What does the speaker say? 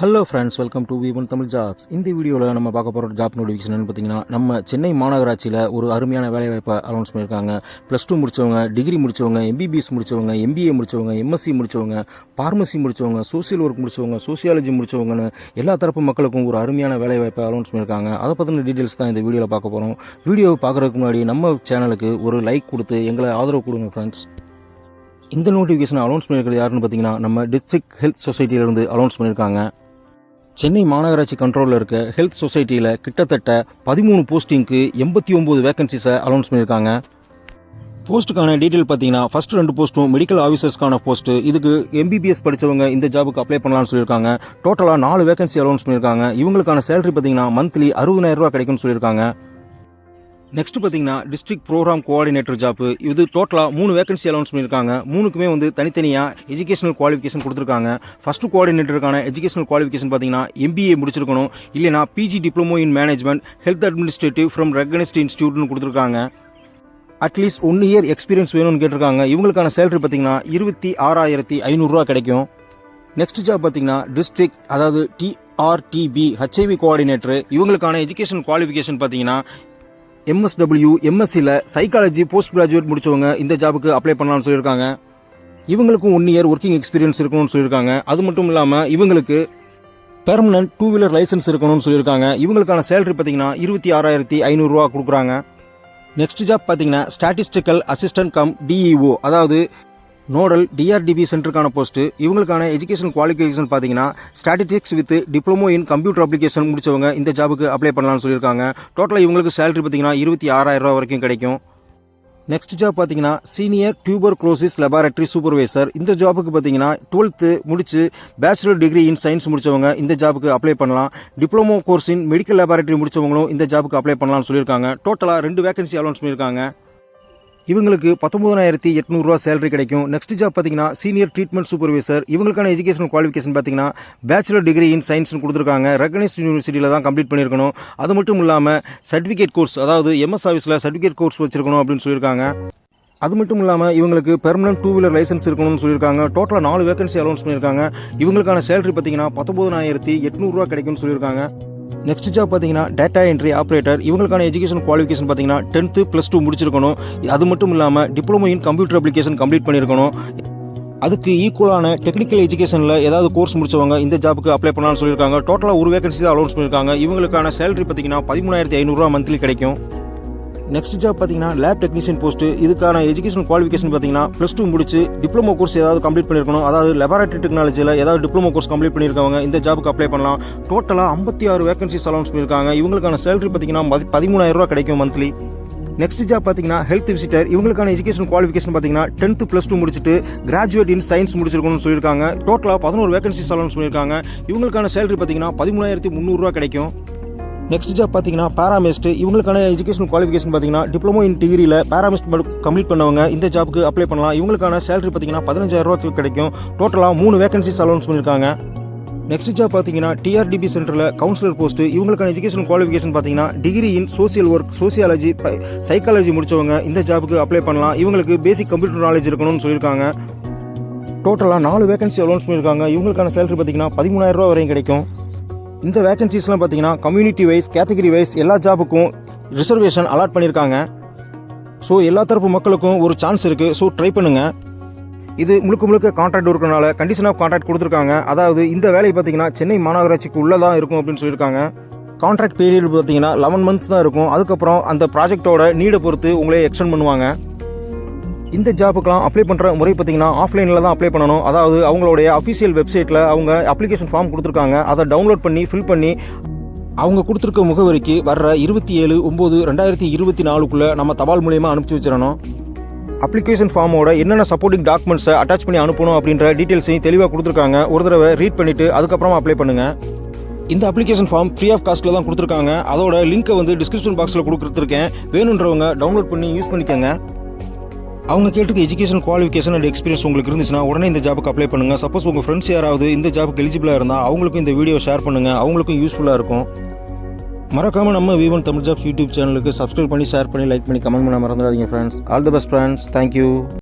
Hello friends, welcome to V1 Tamil jobs. இந்த வீடியோவில் நம்ம பார்க்க போகிற ஜாப் நோட்டிஃபிகேஷன் பார்த்தீங்கன்னா, நம்ம சென்னை மாநகராட்சியில் ஒரு அருமையான வேலைவாய்ப்பை அனௌன்ஸ் பண்ணியிருக்காங்க. +2 முடித்தவங்க, டிகிரி முடித்தவங்க, MBBS முடித்தவங்க, MBA முடித்தவங்க, MSc முடித்தவங்க, ஃபார்மசி முடித்தவங்க, சோசியல் ஒர்க் முடித்தவங்க, சோசியாலஜி முடித்தவங்கன்னு எல்லா தரப்பு மக்களுக்கும் ஒரு அருமையான வேலைவாய்ப்பை அனௌன்ஸ் பண்ணியிருக்காங்க. அதை பற்றின டீட்டெயில்ஸ் தான் இந்த வீடியோவில் பார்க்க போகிறோம். வீடியோவை பார்க்குறதுக்கு முன்னாடி நம்ம சேனலுக்கு ஒரு லைக் கொடுத்து எங்களை ஆதரவு கொடுங்க ஃப்ரெண்ட்ஸ். இந்த நோட்டிஃபிகேஷன் அனௌன்ஸ் பண்ணியிருக்கிறது யாருன்னு பார்த்தீங்கன்னா, நம்ம டிஸ்ட்ரிக்ட் ஹெல்த் சொசைட்டியிலேருந்து அனௌன்ஸ் பண்ணியிருக்காங்க. சென்னை மாநகராட்சி கண்ட்ரோலில் இருக்க ஹெல்த் சொசைட்டியில் கிட்டத்தட்ட 13 போஸ்டிங்க்கு 89 வேகன்சிஸை அனௌன்ஸ் பண்ணியிருக்காங்க. போஸ்ட்டுக்கான டீட்டெயில் பார்த்தீங்கன்னா, ஃபர்ஸ்ட் 2 போஸ்ட்டும் மெடிக்கல் ஆஃபீஸர்ஸ்க்கான போஸ்ட்டு. இதுக்கு MBBS படித்தவங்க இந்த ஜாபுக்கு அப்ளை பண்ணலாம்னு சொல்லியிருக்காங்க. டோட்டலாக 4 வேகன்சி அனௌன்ஸ் பண்ணியிருக்காங்க. இவங்களுக்கான சேலரி பார்த்தீங்கன்னா மந்த்லி 60,000 ரூபா கிடைக்கும்னு சொல்லியிருக்காங்க. நெக்ஸ்ட் பார்த்தீங்கன்னா, டிஸ்ட்ரிக்ட் ப்ரோக்ராம் கோஆர்டினேட்டர் ஜாப். இது டோட்டலாக 3 வேகன்சி அனௌன்ஸ் பண்ணியிருக்காங்க. 3க்குமே தனித்தனியாக எஜுகேஷனல் குவாலிஃபிகேஷன் கொடுத்துருக்காங்க. ஃபர்ஸ்ட் கோஆர்டினேட்டருக்கான எஜுகேஷனல் குவாலிஃபிகேஷன் பார்த்தீங்கன்னா MBA முடிச்சிருக்கணும், இல்லைனா PG diploma in management health administrative from recognised இன்ஸ்டியூட்னு கொடுத்துருக்காங்க. அட்லீஸ்ட் 1 இயர் எக்ஸ்பீரியன்ஸ் வேணும்னு கேட்டிருக்காங்க. இவங்களுக்கான சேலரி பார்த்தீங்கன்னா 26,500 ரூபா கிடைக்கும். நெக்ஸ்ட் ஜாப் பார்த்தீங்கன்னா, டிஸ்ட்ரிக்ட் அதாவது TRTB HIV கோஆர்டினேட்டர். இவங்களுக்கான எஜுகேஷன் குவாலிஃபிகேஷன் பார்த்தீங்கன்னா MSW MSCயில் சைக்காலஜி போஸ்ட் கிராஜுவேட் முடித்தவங்க இந்த ஜாபுக்கு அப்ளை பண்ணலாம்னு சொல்லியிருக்காங்க. இவங்களுக்கும் 1 இயர் ஒர்க்கிங் எக்ஸ்பீரியன்ஸ் இருக்கணும்னு சொல்லியிருக்காங்க. அது மட்டும் இல்லாமல் இவங்களுக்கு பெர்மனன்ட் 2 வீலர் லைசன்ஸ் இருக்கணும்னு சொல்லியிருக்காங்க. இவங்களுக்கான சேலரி பார்த்தீங்கன்னா 26,500 ரூபா கொடுக்குறாங்க. நெக்ஸ்ட் ஜாப் பார்த்தீங்கன்னா, ஸ்டாட்டிஸ்டிக்கல் அசிஸ்டன்ட் கம் DEO அதாவது நோடல் DRDB சென்டருக்கான போஸ்ட்டு. இவங்களுக்கான எஜுகேஷன் குவாலிஃபிகேஷன் பார்த்தீங்கன்னா statistics with diploma in computer application முடிச்சவங்க இந்த ஜாபுக்கு அப்ளை பண்ணலாம்னு சொல்லியிருக்காங்க. டோட்டலாக இவங்களுக்கு சேலரி பார்த்தீங்கன்னா 26,000 ரூபா வரைக்கும் கிடைக்கும். நெக்ஸ்ட் ஜாப் பார்த்தீங்கன்னா, சீனியர் டியூபர்குலோசிஸ் லெபார்டரி சூப்பர்வைசர். இந்த ஜாபுக்கு பார்த்தீங்கன்னா 12th முடிச்சு பேச்சுலர் டிகிரி இன் சயின்ஸ் முடிச்சவங்க இந்த ஜாபுக்கு அப்ளை பண்ணலாம். Diploma course in medical laboratory முடிச்சவங்களும் இந்த ஜாபுக்கு அப்ளை பண்ணலாம்னு சொல்லியிருக்காங்க. டோட்டலாக 2 வேகன்சி அனௌன்ஸ் பண்ணியிருக்காங்க. இவங்களுக்கு 19,800 ரூபா சேலரி கிடைக்கும். நெக்ஸ்ட் ஜாப் பார்த்தீங்கன்னா, சீனியர் ட்ரீட்மெண்ட் சூப்பர்வைசர். இவங்களுக்கான எஜுகேஷனல் குவாலிஃபிகேஷன் பார்த்தீங்கன்னா பேச்சுலர் டிகிரி இன் சயின்ஸ்னு கொடுத்துருக்காங்க. ரெகனைஸ்ட் யூனிவர்சிட்டியில் தான் கம்ப்ளீட் பண்ணியிருக்கணும். அது மட்டும் இல்லாமல் சர்டிஃபிகேட் கோர்ஸ் அதாவது MS ஆஃபீஸில் சர்டிஃபிகேட் கோர்ஸ் வச்சிருக்கணும் அப்படின்னு சொல்லியிருக்காங்க. அது மட்டும் இல்லாமல் இவங்களுக்கு பெர்மனன்ட் 2 வீலர் லைசன்ஸ் இருக்கணும்னு சொல்லியிருக்காங்க. டோட்டலாக 4 வேகன்சி அனௌன்ஸ் பண்ணியிருக்காங்க. இவங்களுக்கான சேலரி பார்த்தீங்கன்னா 19,800 ரூபா கிடைக்கும்னு சொல்லியிருக்காங்க. நெக்ஸ்ட் ஜாப் பார்த்தீங்கன்னா, டேட்டா என்ட்ரி ஆப்ரேட்டர். இவங்களுக்கான எஜுகேஷன் குவாலிஃபிகேஷன் பார்த்தீங்கன்னா 10th +2 முடிச்சிருக்கணும். அது மட்டும் இல்லாமல் diploma in computer application complete பண்ணியிருக்கணும். அதுக்கு ஈக்குவலான டெக்னிக்கல் எஜுகேஷனில் ஏதாவது கோர்ஸ் முடிச்சவங்க இந்த ஜாபுக்கு அப்ளை பண்ணலாம்னு சொல்லியிருக்காங்க. டோட்டலாக 1 வேகன்சி தான் அனௌன்ஸ் பண்ணியிருக்காங்க. இவங்களுக்கான சேலரி பார்த்தீங்கன்னா 13,500 ரூபா மந்த்லி கிடைக்கும். நெக்ஸ்ட் ஜாப் பார்த்தீங்கன்னா, லேப் டெக்னீஷியன் போஸ்ட்டு. இதுக்கான எஜுகேஷன் குவாலிஃபிகேஷன் பார்த்தீங்கன்னா +2 முடிச்சு டிப்ளமோ கோர்ஸ் ஏதாவது கம்ப்ளீட் பண்ணியிருக்கணும். அதாவது லெபார்டரி டெக்னாலஜியில் ஏதாவது டிப்ளமோ கோர்ஸ் கம்ப்ளீட் பண்ணியிருக்கவங்க இந்த ஜாபுக்கு அப்ளை பண்ணலாம். டோட்டலாக 56 வேகன்சிஸ் அனௌன்ஸ் பண்ணியிருக்காங்க. இவங்களுக்கான சேலரி பார்த்தீங்கன்னா 13,000 ரூபா கிடைக்கும் மந்த்லி. நெக்ஸ்ட் ஜாப் பார்த்தீங்கன்னா, ஹெல்த் விசிட்டர். இவங்களுக்கான எஜுகேஷன் குவாலிஃபிகேஷன் பார்த்தீங்கன்னா 10th +2 முடிச்சுட்டு கிராஜுவேட் இன் சயின்ஸ் முடிச்சிருக்கணும்னு சொல்லியிருக்காங்க. டோட்டலாக 11 வேகன்சிஸ் அனௌன்ஸ் பண்ணியிருக்காங்க. இவங்களுக்கான சேலரி பார்த்தீங்கன்னா 13,300 ரூபா கிடைக்கும். நெக்ஸ்ட் ஜாப் பார்த்தீங்கன்னா, பேராமிஸ்ட். இவங்களுக்கான எஜுகேஷன் குவாலிஃபிகேஷன் பார்த்தீங்கன்னா டிப்ளமோ இன் டிகிரியில் பேராமிஸ்ட் கம்ப்ளீட் பண்ணவங்க இந்த ஜாபுக்கு அப்ளை பண்ணலாம். இவங்களுக்கான சேலரி பார்த்தீங்கன்னா 15,000 ரூபா கிடைக்கும். டோட்டலாக 3 வேகன்சிஸ் அனௌன்ஸ் பண்ணியிருக்காங்க. நெக்ஸ்ட் ஜாப் பார்த்தீங்கன்னா, TRDB சென்டரில் கவுன்சிலர் போஸ்ட்டு. இவங்களுக்கான எஜுகேஷன் குவாலிஃபிகேஷன் பார்த்தீங்கன்னா degree in social work sociology psychology முடிச்சவங்க இந்த ஜாபுக்கு அப்ளை பண்ணலாம். இவங்களுக்கு பேசிக் கம்ப்யூட்டர் நாலேஜ் இருக்கணும்னு சொல்லியிருக்காங்க. டோட்டலாக 4 வேகன்சி அனௌன்ஸ் பண்ணியிருக்காங்க. இவங்களுக்கான சேலரி பார்த்தீங்கன்னா 13,000 ரூபா வரையும் கிடைக்கும். இந்த வேகன்சிஸ்லாம் பார்த்தீங்கன்னா கம்யூனிட்டி வைஸ் கேட்டகரி வைஸ் எல்லா ஜாபுக்கும் ரிசர்வேஷன் அலாட் பண்ணியிருக்காங்க. ஸோ எல்லா தரப்பு மக்களுக்கும் ஒரு சான்ஸ் இருக்குது. ஸோ ட்ரை பண்ணுங்கள். இது முழுக்க கான்ட்ராக்ட் இருக்கிறனால கண்டிஷன் ஆஃப் கான்ட்ராக்ட் கொடுத்துருக்காங்க. அதாவது இந்த வேலை பார்த்தீங்கன்னா சென்னை மாநகராட்சிக்கு உள்ளே தான் இருக்கும் அப்படின்னு சொல்லியிருக்காங்க. கான்ட்ராக்ட் பீரியட் பார்த்தீங்கன்னா 11 months தான் இருக்கும். அதுக்கப்புறம் அந்த ப்ராஜெக்டோட நீடை பொறுத்து உங்களே எக்ஸ்டெண்ட் பண்ணுவாங்க. இந்த ஜாபுக்கெலாம் அப்ளை பண்ணுற முறை பார்த்தீங்கன்னா ஆஃப்லைனில் தான் அப்ளை பண்ணணும். அதாவது அவங்களுடைய அஃபிஷியல் வெப்சைட்டில் அவங்க அப்ளிகேஷன் ஃபார்ம் கொடுத்துருக்காங்க. அதை டவுன்லோட் பண்ணி ஃபில் பண்ணி அவங்க கொடுத்துருக்க முகவரிக்கு வர்ற 27/9/2024 நம்ம தபால் மூலியமாக அனுப்பிச்சி வச்சிடணும். அப்ளிகேஷன் ஃபார்மோட என்னென்ன சப்போர்ட்டிங் டாக்குமெண்ட்ஸை அட்டாச் பண்ணி அனுப்பணும் அப்படின்ற டீட்டெயில்ஸையும் தெளிவாக கொடுத்துருக்காங்க. ஒரு தடவை ரீட் பண்ணிவிட்டு அதுக்கப்புறமா அப்ளை பண்ணுங்கள். இந்த அப்ளிகேஷன் ஃபார்ம் ஃப்ரீ ஆஃப் காஸ்ட்டில் தான் கொடுத்துருக்காங்க. அதோட லிங்க்கை டிஸ்கிரிப்ஷன் பாக்ஸில் கொடுத்துருக்கேன். வேணுன்றவங்க டவுன்லோட் பண்ணி யூஸ் பண்ணிக்கோங்க. அவங்க கேட்டுக்கு எஜுகேஷன் குவாலிஃபிகேஷன் அண்ட் எக்ஸ்பீரியன்ஸ் உங்களுக்கு இருந்துச்சுன்னா உடனே இந்த ஜாபுக்கு அப்ளை பண்ணுங்கள். சப்போஸ் உங்கள் ஃப்ரெண்ட்ஸ் யாராவது இந்த ஜாபுக்கு எலிஜிபிளாக இருந்தால் அவங்களுக்கும் இந்த வீடியோ ஷேர் பண்ணுங்கள். அவங்களுக்கும் யூஸ்ஃபுல்லாக இருக்கும். மறக்காமல் நம்ம V1 தமிழ் ஜாப்ஸ் யூடியூப் சேனலுக்கு சப்ஸ்கிரைப் பண்ணி ஷேர் பண்ணி லைக் பண்ணி கமெண்ட் பண்ண மறந்துடாதீங்க friends. All the best friends. Thank you.